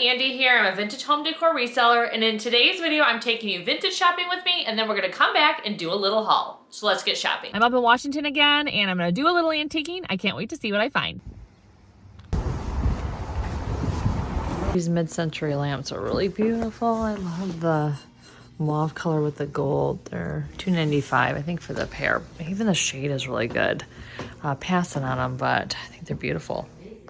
Andi here. I'm a vintage home decor reseller, and in today's video, I'm taking you vintage shopping with me, and then we're gonna come back and do a little haul. So let's get shopping. I'm up in Washington again, and I'm gonna do a little antiquing. I can't wait to see what I find. These mid-century lamps are really beautiful. I love the mauve color with the gold. They're $2.95, I think, for the pair. Even the shade is really good. Passing on them, but I think they're beautiful.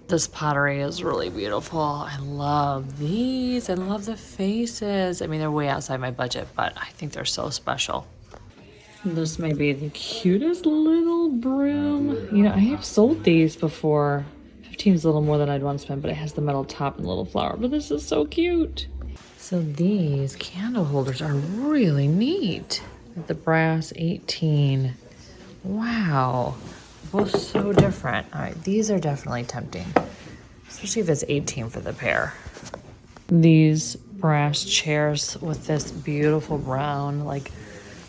This pottery is really beautiful. I love these. I love the faces. I mean, they're way outside my budget, but I think they're so special. This may be the cutest little broom. You know, I have sold these before. 15 is a little more than I'd want to spend, but it has the metal top and little flower. But this is so cute. So these candle holders are really neat. The brass 18. Wow. Both so different. All right, these are definitely tempting, especially if it's 18 for the pair. These brass chairs with this beautiful brown, like,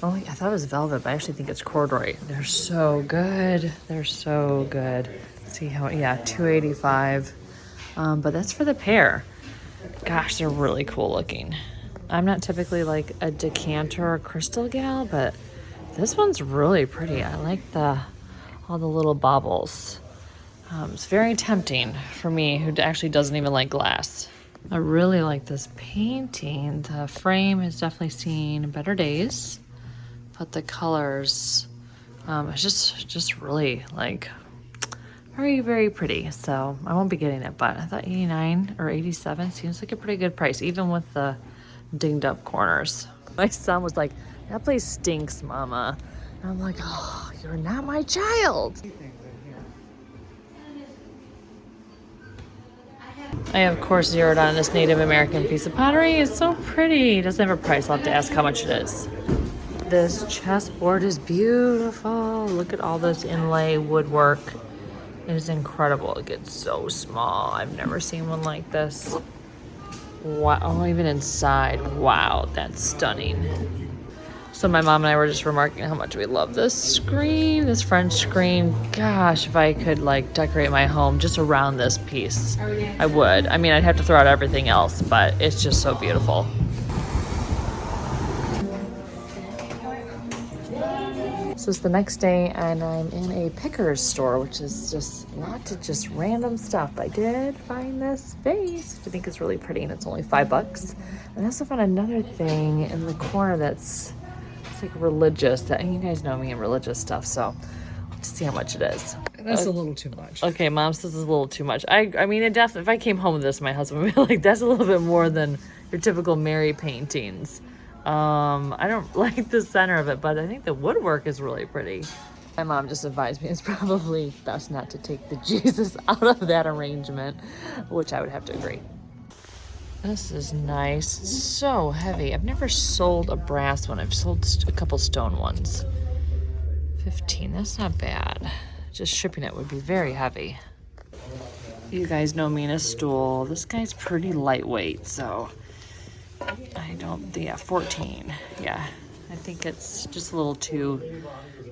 oh, I thought it was velvet, but I actually think it's corduroy. They're so good. They're so good. Let's see how, yeah, $2.85. But that's for the pair. Gosh, they're really cool looking. I'm not typically like a decanter or crystal gal, but this one's really pretty. I like all the little baubles. It's very tempting for me, who actually doesn't even like glass. I really like this painting. The frame has definitely seen better days, but the colors, it's just really like very, very pretty. So I won't be getting it, but I thought 89 or 87 seems like a pretty good price, even with the dinged up corners. My son was like, "That place stinks, Mama." And I'm like, "Oh, you're not my child." I, of course, zeroed on this Native American piece of pottery. It's so pretty. It doesn't have a price. I'll have to ask how much it is. This chessboard is beautiful. Look at all this inlay woodwork. It is incredible. It gets so small. I've never seen one like this. Wow. Oh, even inside. Wow, that's stunning. So my mom and I were just remarking how much we love this screen, this French screen. Gosh, if I could like decorate my home just around this piece, I would. I mean, I'd have to throw out everything else, but it's just so beautiful. So it's the next day and I'm in a picker's store, which is just not to just random stuff. I did find this vase, which I think is really pretty, and it's only $5. And I also found another thing in the corner that's like religious. That, and you guys know me and religious stuff, so let's see how much it is. That's a little too much. Okay, Mom says it's a little too much. I mean, it definitely, if I came home with this, my husband would be like, "That's a little bit more than your typical Mary paintings." I don't like the center of it, but I think the woodwork is really pretty. My mom just advised me it's probably best not to take the Jesus out of that arrangement, which I would have to agree. This is nice. It's so heavy. I've never sold a brass one. I've sold a couple stone ones. 15, that's not bad. Just shipping it would be very heavy. You guys know me in a stool. This guy's pretty lightweight, so I don't, yeah, 14. Yeah, I think it's just a little too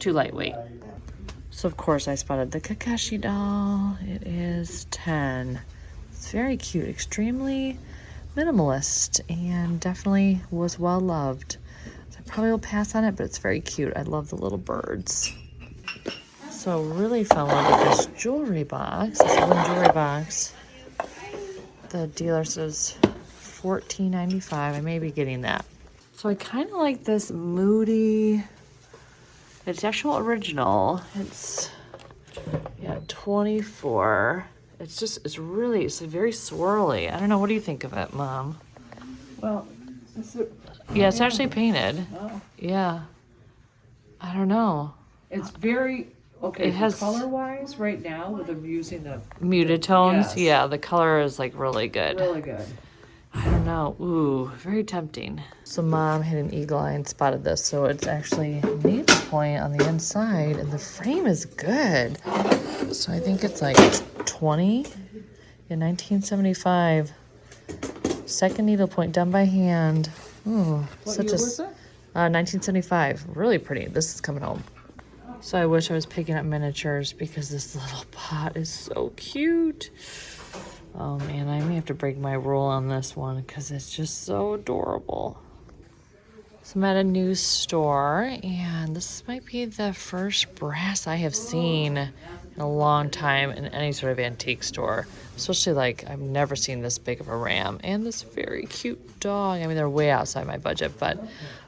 lightweight. So of course I spotted the Kakashi doll. It is 10. It's very cute, extremely minimalist, and definitely was well loved. So I probably will pass on it, but it's very cute. I love the little birds. So really fell in love with this jewelry box, this wooden jewelry box. The dealer says $14.95. I may be getting that. So I kind of like this moody, it's actual original. It's, yeah, 24. It's just, it's very swirly. I don't know, what do you think of it, Mom? Well, Yeah, it's actually painted. Oh. Yeah. I don't know. It's very, okay, It has color-wise right now, with them using the muted tones. Yes. Yeah, the color is like really good. really good. I don't know. Ooh, very tempting. So Mom had an eagle eye and spotted this. So it's actually needlepoint on the inside, and the frame is good. So I think it's like 20 in 1975. Second needlepoint done by hand. Ooh, What such year a was it? 1975. Really pretty. This is coming home. So I wish I was picking up miniatures because this little pot is so cute. Oh man, I may have to break my rule on this one because it's just so adorable. So I'm at a new store, and this might be the first brass I have seen in a long time in any sort of antique store. Especially, like, I've never seen this big of a ram and this very cute dog. I mean, they're way outside my budget, but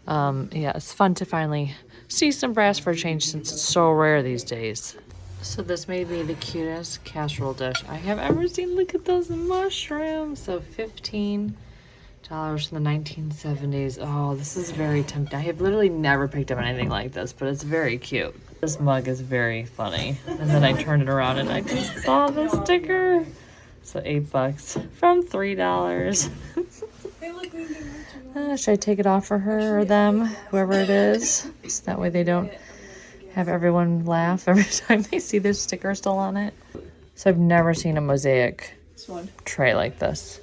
yeah, it's fun to finally see some brass for a change since it's so rare these days. So this may be the cutest casserole dish I have ever seen. Look at those mushrooms. So $15 from the 1970s. Oh, this is very tempting. I have literally never picked up anything like this, but it's very cute. This mug is very funny. And then I turned it around and I just saw the sticker. So $8 from $3. Should I take it off for her or them, whoever it is? So that way they don't have everyone laugh every time they see this sticker still on it. So I've never seen a mosaic tray like this.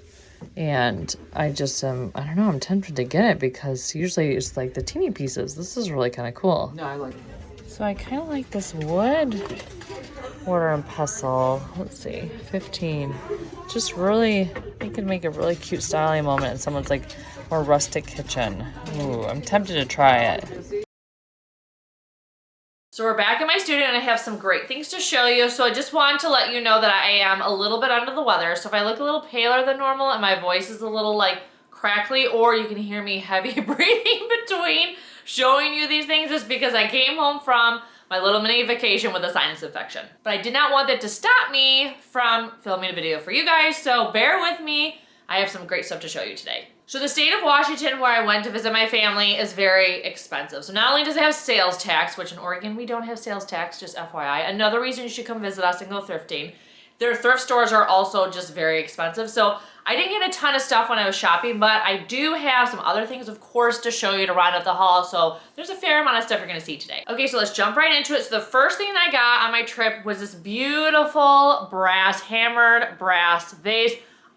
And I just I don't know, I'm tempted to get it because usually it's like the teeny pieces. This is really kind of cool. No, I like it. So I kind of like this wood mortar and pestle. Let's see, 15. Just really, it could make a really cute styling moment in someone's like more rustic kitchen. Ooh, I'm tempted to try it. So we're back in my studio and I have some great things to show you. So I just wanted to let you know that I am a little bit under the weather. So if I look a little paler than normal and my voice is a little like crackly, or you can hear me heavy breathing between showing you these things, is because I came home from my little mini vacation with a sinus infection. But I did not want that to stop me from filming a video for you guys. So bear with me. I have some great stuff to show you today. So the state of Washington, where I went to visit my family, is very expensive. So not only does it have sales tax, which in Oregon we don't have sales tax, just FYI. Another reason you should come visit us and go thrifting. Their thrift stores are also just very expensive. So I didn't get a ton of stuff when I was shopping, but I do have some other things, of course, to show you to round up the haul. So there's a fair amount of stuff you're gonna see today. Okay, so let's jump right into it. So the first thing I got on my trip was this beautiful hammered brass vase.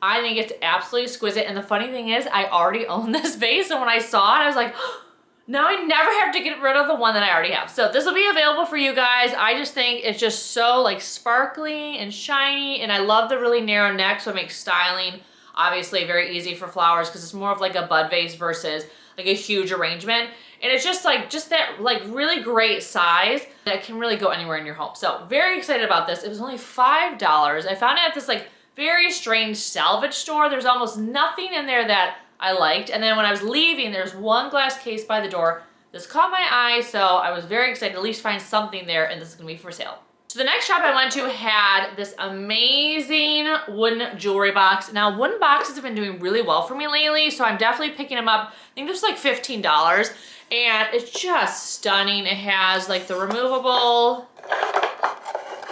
I think it's absolutely exquisite. And the funny thing is, I already own this vase. And when I saw it, I was like, oh, now I never have to get rid of the one that I already have. So this will be available for you guys. I just think it's just so like sparkly and shiny. And I love the really narrow neck. So it makes styling obviously very easy for flowers because it's more of like a bud vase versus like a huge arrangement. And it's just that like really great size that can really go anywhere in your home. So very excited about this. It was only $5. I found it at this like very strange salvage store. There's almost nothing in there that I liked. And then when I was leaving, there's one glass case by the door. This caught my eye, so I was very excited to at least find something there, and this is gonna be for sale. So the next shop I went to had this amazing wooden jewelry box. Now, wooden boxes have been doing really well for me lately, so I'm definitely picking them up. I think this was like $15, and it's just stunning. It has like the removable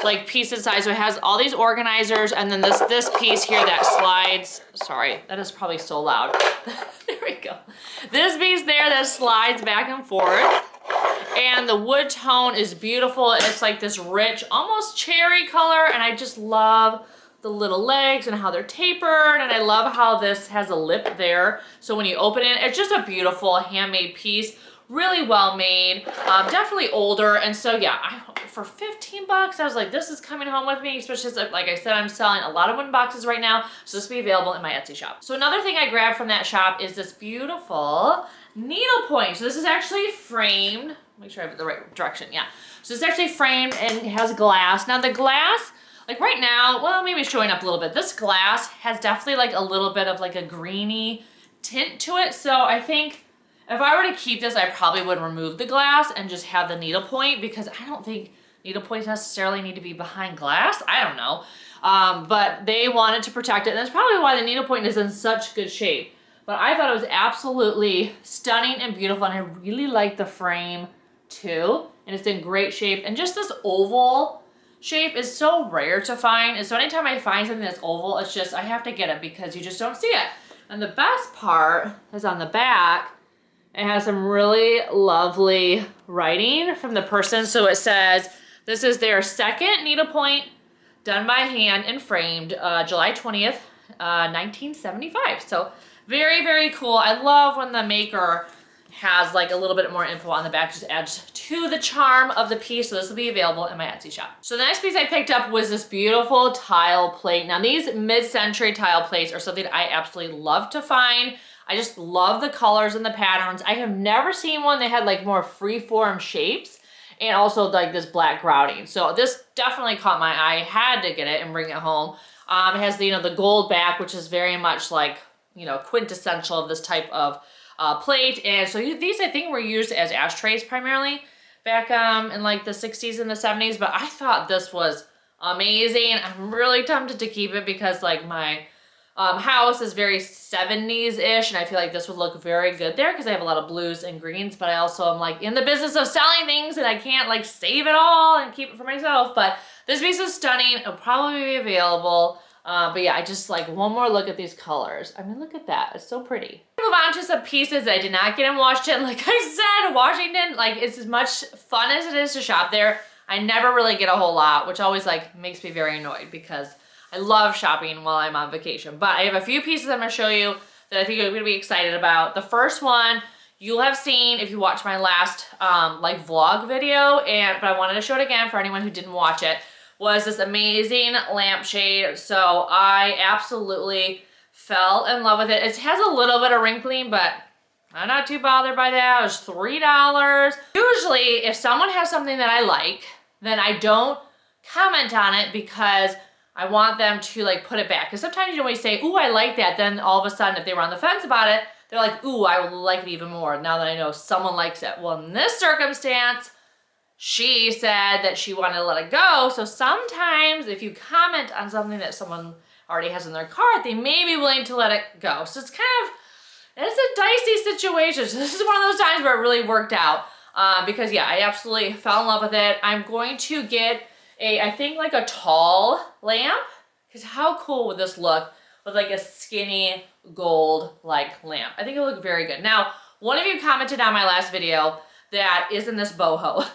like piece inside, so it has all these organizers, and then this piece here that slides. Sorry, that is probably so loud. There we go. This piece there that slides back and forth, and the wood tone is beautiful. It's like this rich, almost cherry color, and I just love the little legs and how they're tapered, and I love how this has a lip there, so when you open it, it's just a beautiful handmade piece. Really well made, definitely older, and so yeah, for $15, I was like, this is coming home with me, especially as, like I said, I'm selling a lot of wooden boxes right now, so this will be available in my Etsy shop. So another thing I grabbed from that shop is this beautiful needlepoint. So this is actually framed, make sure I have it the right direction, yeah. So it's actually framed and it has glass. Now the glass, like right now, well, maybe it's showing up a little bit. This glass has definitely like a little bit of like a greeny tint to it, so I think if I were to keep this, I probably would remove the glass and just have the needlepoint, because I don't think needlepoints necessarily need to be behind glass. I don't know. But they wanted to protect it, and that's probably why the needlepoint is in such good shape. But I thought it was absolutely stunning and beautiful, and I really like the frame too. And it's in great shape. And just this oval shape is so rare to find. And so anytime I find something that's oval, it's just, I have to get it because you just don't see it. And the best part is on the back, it has some really lovely writing from the person. So it says, this is their second needlepoint done by hand and framed July 20th, 1975. So very, very cool. I love when the maker has like a little bit more info on the back, just adds to to the charm of the piece. So this will be available in my Etsy shop. So the next piece I picked up was this beautiful tile plate. Now these mid-century tile plates are something I absolutely love to find. I just love the colors and the patterns. I have never seen one that had like more free-form shapes and also like this black grouting. So this definitely caught my eye. I had to get it and bring it home. It has the, the gold back, which is very much like, quintessential of this type of plate. And so these I think were used as ashtrays primarily back in like the 60s and the 70s, but I thought this was amazing. I'm really tempted to keep it because like my house is very 70s-ish, and I feel like this would look very good there because I have a lot of blues and greens, but I also am like in the business of selling things and I can't like save it all and keep it for myself. But this piece is stunning. It'll probably be available. But yeah, I just like one more look at these colors. I mean, look at that. It's so pretty. Move on to some pieces that I did not get in Washington. Like I said, Washington, like it's as much fun as it is to shop there. I never really get a whole lot, which always like makes me very annoyed because I love shopping while I'm on vacation. But I have a few pieces I'm gonna show you that I think you're gonna be excited about. The first one you'll have seen if you watched my last like vlog video, but I wanted to show it again for anyone who didn't watch it, was this amazing lampshade. So I absolutely fell in love with it. It has a little bit of wrinkling, but I'm not too bothered by that. It was $3. Usually if someone has something that I like, then I don't comment on it because I want them to like put it back. Because sometimes when you say, ooh, I like that, then all of a sudden if they were on the fence about it, they're like, ooh, I would like it even more now that I know someone likes it. Well, in this circumstance, she said that she wanted to let it go. So sometimes if you comment on something that someone already has in their cart, they may be willing to let it go. So it's it's a dicey situation. So this is one of those times where it really worked out because yeah, I absolutely fell in love with it. I'm going to get I think like a tall lamp, because how cool would this look with like a skinny gold like lamp? I think it'll look very good. Now, one of you commented on my last video that isn't this boho.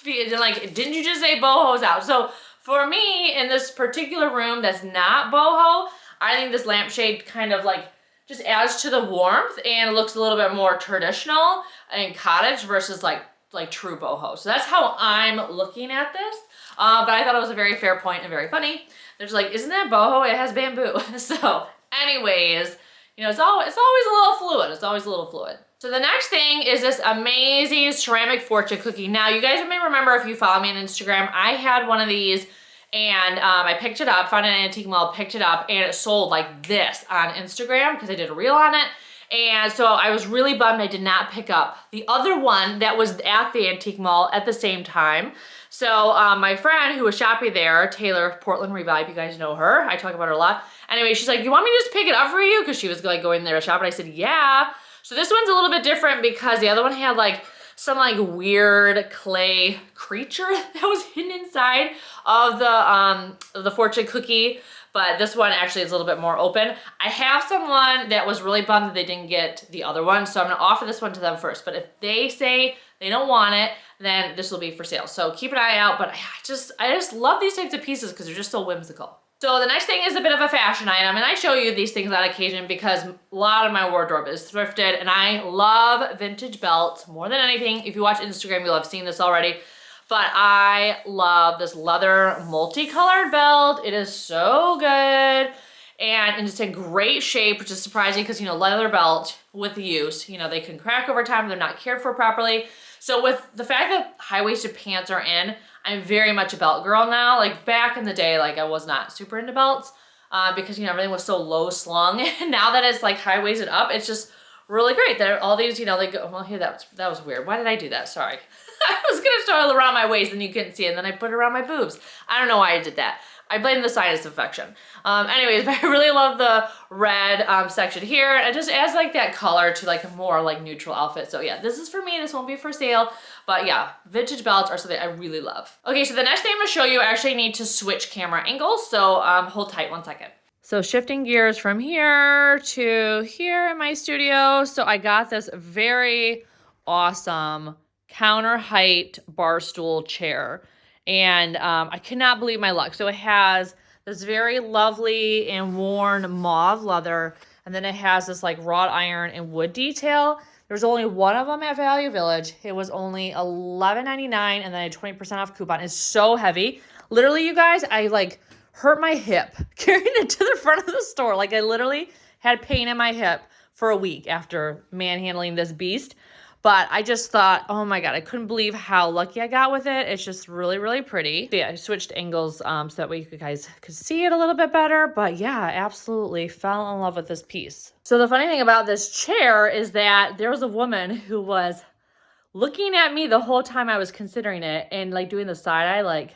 Like, didn't you just say boho's out? So for me, in this particular room that's not boho, I think this lampshade kind of like just adds to the warmth and it looks a little bit more traditional and cottage versus like true boho. So that's how I'm looking at this. But I thought it was a very fair point and very funny. There's like, isn't that boho? It has bamboo. So anyways, it's always a little fluid. It's always a little fluid. So the next thing is this amazing ceramic fortune cookie. Now you guys may remember if you follow me on Instagram, I had one of these and I picked it up, found it in an antique mall, picked it up, and it sold like this on Instagram because I did a reel on it. And so I was really bummed I did not pick up the other one that was at the antique mall at the same time. So my friend who was shopping there, Taylor of Portland Revive, you guys know her. I talk about her a lot. Anyway, she's like, you want me to just pick it up for you? Because she was like going there to shop. And I said, yeah. So this one's a little bit different because the other one had like some like weird clay creature that was hidden inside of the fortune cookie. But this one actually is a little bit more open. I have someone that was really bummed that they didn't get the other one, so I'm gonna offer this one to them first. But if they say they don't want it, then this will be for sale. So keep an eye out, but I just love these types of pieces because they're just so whimsical. So the next thing is a bit of a fashion item, and I show you these things on occasion because a lot of my wardrobe is thrifted, and I love vintage belts more than anything. If you watch Instagram, you'll have seen this already. But I love this leather multicolored belt. It is so good. And it's in great shape, which is surprising because, leather belt with use, they can crack over time if they're not cared for properly. So with the fact that high-waisted pants are in, I'm very much a belt girl now. Like back in the day, like I was not super into belts because, everything was so low slung. And now that it's like high-waisted up, it's just really great. There are all these, they go, well, here, that was weird. Why did I do that? Sorry. I was gonna start around my waist and you couldn't see it, and then I put it around my boobs. I don't know why I did that. I blame the sinus infection. Anyways, but I really love the red section here. It just adds like that color to like a more like neutral outfit. So yeah, this is for me. This won't be for sale. But yeah, vintage belts are something I really love. Okay, so the next thing I'm gonna show you, I actually need to switch camera angles. So hold tight 1 second. So shifting gears from here to here in my studio. So I got this very awesome counter height bar stool chair, and I cannot believe my luck. So it has this very lovely and worn mauve leather, and then it has this like wrought iron and wood detail. There's only one of them at Value Village. It was only $11.99, and then a 20% off coupon. It's so heavy. Literally, you guys, I like hurt my hip carrying it to the front of the store. Like I literally had pain in my hip for a week after manhandling this beast. But I just thought, oh my God, I couldn't believe how lucky I got with it. It's just really, really pretty. So yeah, I switched angles so that way you guys could see it a little bit better. But yeah, absolutely fell in love with this piece. So the funny thing about this chair is that there was a woman who was looking at me the whole time I was considering it and like doing the side eye, like, is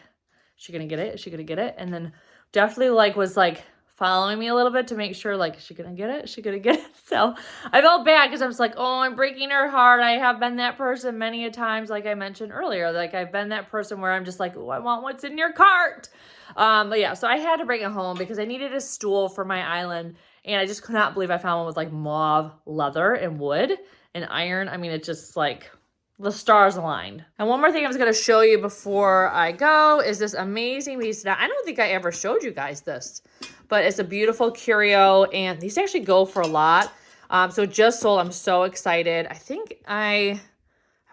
she gonna get it? Is she gonna get it? And then definitely like was like following me a little bit to make sure, like, is she gonna get it? Is she gonna get it? So I felt bad because I was like, oh, I'm breaking her heart. I have been that person many a times, like I mentioned earlier. Like I've been that person where I'm just like, oh, I want what's in your cart. But yeah, so I had to bring it home because I needed a stool for my island, and I just could not believe I found one with like mauve leather and wood and iron. I mean, it's just like the stars aligned. And one more thing I was going to show you before I go is this amazing piece. Now, I don't think I ever showed you guys this, but it's a beautiful curio, and these actually go for a lot. So it just sold. I'm so excited. I think I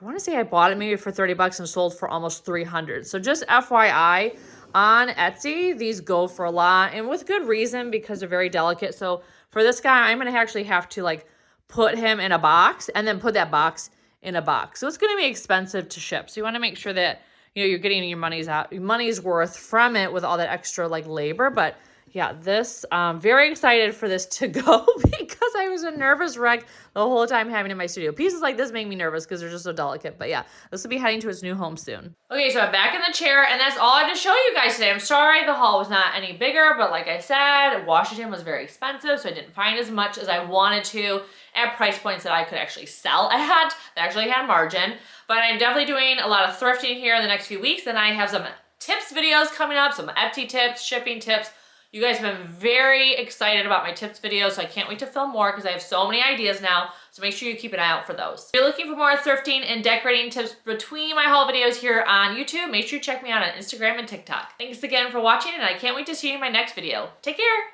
want to say I bought it maybe for 30 bucks and sold for almost 300. So just FYI, on Etsy, these go for a lot, and with good reason because they're very delicate. So for this guy, I'm going to actually have to like put him in a box and then put that box in a box. So it's going to be expensive to ship. So you want to make sure that, you know, you're getting your money's worth from it with all that extra like labor. But yeah, this, very excited for this to go because I was a nervous wreck the whole time having it in my studio. Pieces like this make me nervous because they're just so delicate. But yeah, this will be heading to its new home soon. Okay, so I'm back in the chair, and that's all I had to show you guys today. I'm sorry the haul was not any bigger, but like I said, Washington was very expensive, so I didn't find as much as I wanted to at price points that I could actually sell at, that actually had margin. But I'm definitely doing a lot of thrifting here in the next few weeks, and I have some tips videos coming up, some Etsy tips, shipping tips. You guys have been very excited about my tips videos, so I can't wait to film more because I have so many ideas now. So make sure you keep an eye out for those. If you're looking for more thrifting and decorating tips between my haul videos here on YouTube, make sure you check me out on Instagram and TikTok. Thanks again for watching, and I can't wait to see you in my next video. Take care.